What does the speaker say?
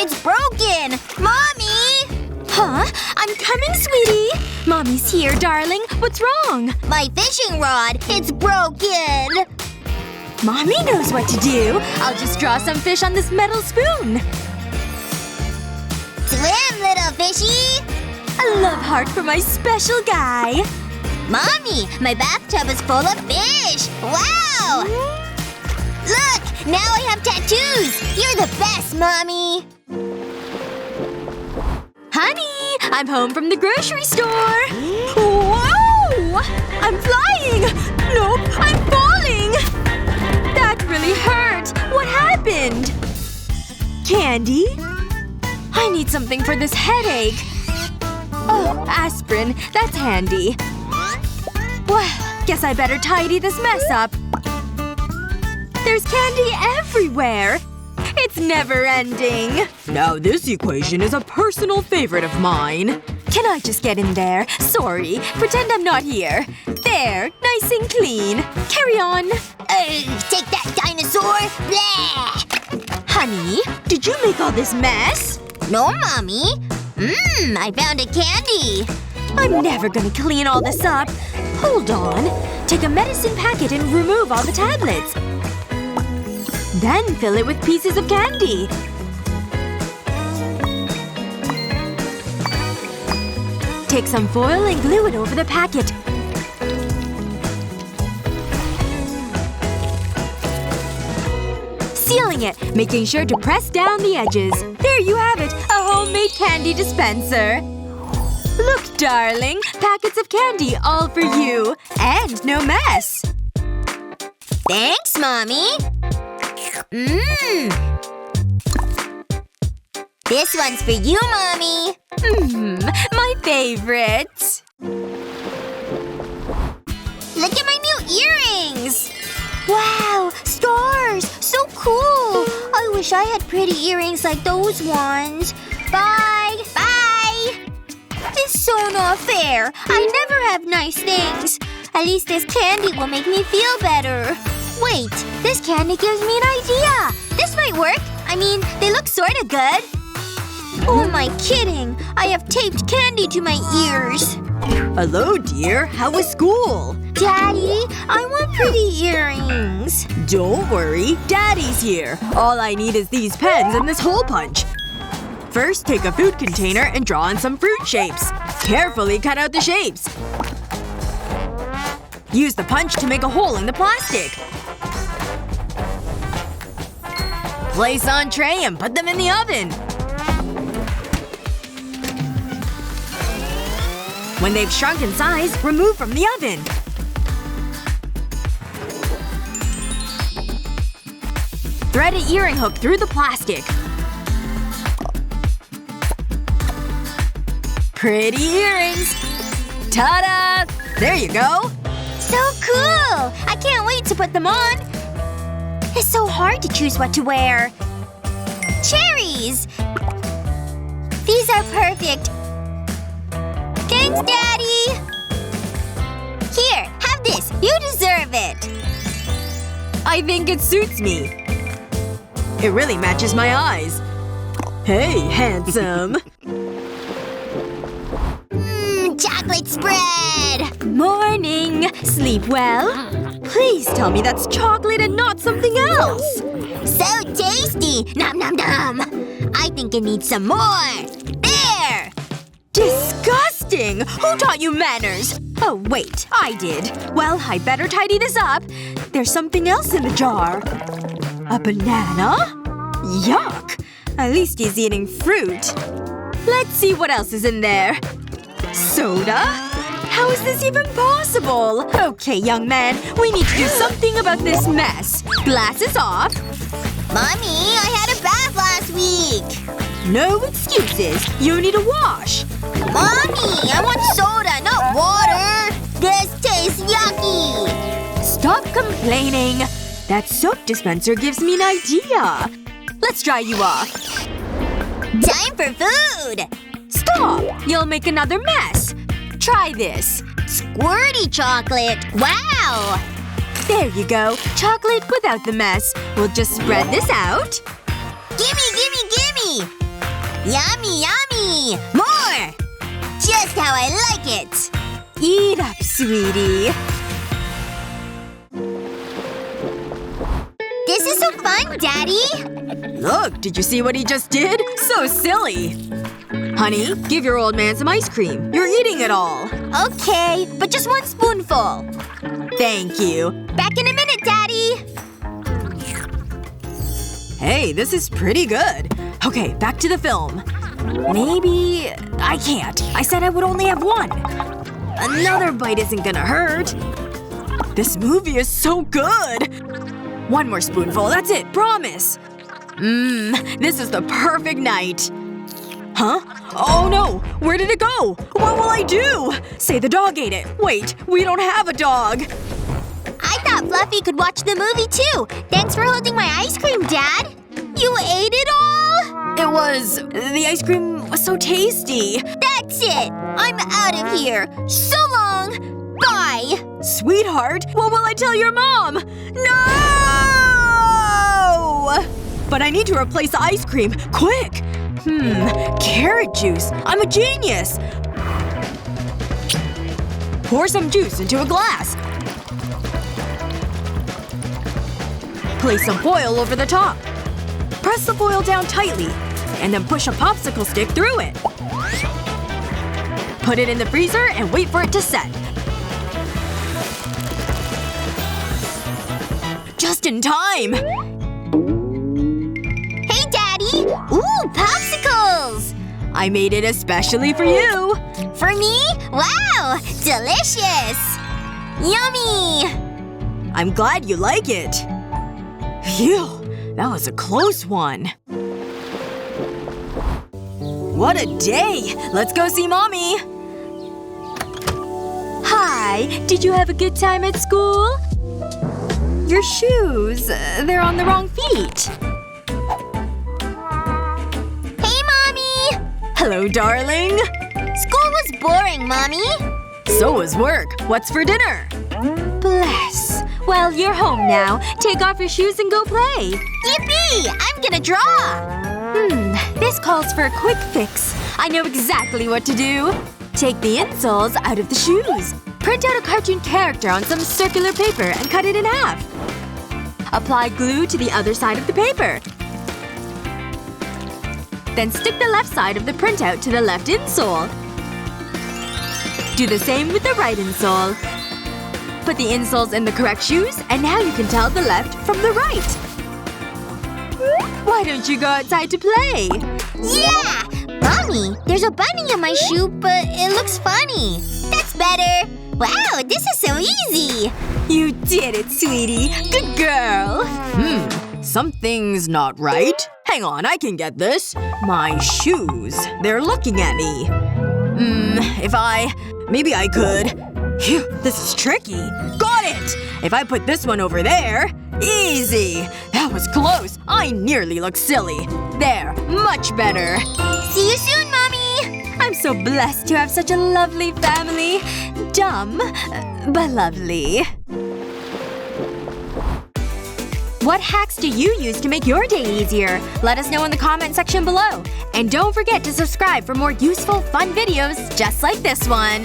It's broken! Mommy! Huh? I'm coming, sweetie! Mommy's here, darling. What's wrong? My fishing rod! It's broken! Mommy knows what to do. I'll just draw some fish on this metal spoon. Swim, little fishy! A love heart for my special guy. Mommy! My bathtub is full of fish! Wow! Look! Now I have tattoos! You're the best, Mommy! Honey! I'm home from the grocery store! Whoa! I'm flying! Nope, I'm falling! That really hurt! What happened? Candy? I need something for this headache. Oh, aspirin. That's handy. Well, guess I better tidy this mess up. There's candy everywhere! It's never ending. Now this equation is a personal favorite of mine. Can I just get in there? Sorry. Pretend I'm not here. There. Nice and clean. Carry on. Take that, dinosaur! Bleh! Honey, did you make all this mess? No, Mommy. I found a candy. I'm never gonna clean all this up. Hold on. Take a medicine packet and remove all the tablets. Then fill it with pieces of candy. Take some foil and glue it over the packet. Sealing it, making sure to press down the edges. There you have it, a homemade candy dispenser. Look, darling. Packets of candy all for you. And no mess. Thanks, Mommy. This one's for you, Mommy. My favorite. Look at my new earrings! Wow! Stars! So cool! I wish I had pretty earrings like those ones. Bye! Bye! It's so not fair. I never have nice things. At least this candy will make me feel better. Wait. This candy gives me an idea. This might work. I mean, they look sorta good. Oh, am I kidding? I have taped candy to my ears. Hello, dear. How was school? Daddy, I want pretty earrings. Don't worry. Daddy's here. All I need is these pens and this hole punch. First, take a food container and draw on some fruit shapes. Carefully cut out the shapes. Use the punch to make a hole in the plastic. Place on tray and put them in the oven. When they've shrunk in size, remove from the oven. Thread an earring hook through the plastic. Pretty earrings! Ta-da! There you go! So cool! I can't wait to put them on. It's so hard to choose what to wear. Cherries! These are perfect. Thanks, Daddy! Here, have this. You deserve it. I think it suits me. It really matches my eyes. Hey, handsome. Chocolate spread! Morning! Sleep well? Please tell me that's chocolate and not something else! So tasty! Nom nom nom! I think it needs some more! There! Disgusting! Who taught you manners? Oh, wait. I did. Well, I better tidy this up. There's something else in the jar. A banana? Yuck! At least he's eating fruit. Let's see what else is in there. Soda? How is this even possible? Okay, young man. We need to do something about this mess. Glasses off. Mommy, I had a bath last week! No excuses. You need a wash. Mommy! I want soda, not water! This tastes yucky! Stop complaining. That soap dispenser gives me an idea. Let's dry you off. Time for food! Stop! You'll make another mess. Try this. Squirty chocolate! Wow! There you go. Chocolate without the mess. We'll just spread this out. Gimme, gimme, gimme! Yummy, yummy! More! Just how I like it! Eat up, sweetie. This is so fun, Daddy! Look, did you see what he just did? So silly. Honey, give your old man some ice cream. You're eating it all. Okay, but just one spoonful. Thank you. Back in a minute, Daddy! Hey, this is pretty good. Okay, back to the film. Maybe… I can't. I said I would only have one. Another bite isn't gonna hurt. This movie is so good! One more spoonful, that's it, promise! This is the perfect night. Huh? Oh no! Where did it go? What will I do? Say the dog ate it. Wait, we don't have a dog. I thought Fluffy could watch the movie too! Thanks for holding my ice cream, Dad! You ate it all? It was… the ice cream was so tasty. That's it! I'm out of here! So long! Bye! Sweetheart, what will I tell your mom? No! But I need to replace the ice cream. Quick! Carrot juice. I'm a genius! Pour some juice into a glass. Place some foil over the top. Press the foil down tightly. And then push a popsicle stick through it. Put it in the freezer and wait for it to set. Just in time! Hey, Daddy! Ooh, popsicles! I made it especially for you! For me? Wow! Delicious! Yummy! I'm glad you like it. Phew. That was a close one. What a day! Let's go see Mommy! Hi. Did you have a good time at school? Your shoes… they're on the wrong feet. Hey, Mommy! Hello, darling. School was boring, Mommy. So was work. What's for dinner? Bless. Well, you're home now. Take off your shoes and go play. Yippee! I'm gonna draw! This calls for a quick fix. I know exactly what to do. Take the insoles out of the shoes. Print out a cartoon character on some circular paper and cut it in half. Apply glue to the other side of the paper. Then stick the left side of the printout to the left insole. Do the same with the right insole. Put the insoles in the correct shoes, and now you can tell the left from the right. Why don't you go outside to play? Yeah! Mommy, there's a bunny in my shoe, but it looks funny. That's better. Wow, this is so easy! You did it, sweetie. Good girl. Something's not right. Hang on, I can get this. My shoes. They're looking at me. If I… maybe I could… Phew, this is tricky. Got it! If I put this one over there… easy! That was close. I nearly looked silly. There. Much better. See you soon, Mommy! I'm so blessed to have such a lovely family. Dumb, but lovely. What hacks do you use to make your day easier? Let us know in the comment section below. And don't forget to subscribe for more useful, fun videos just like this one.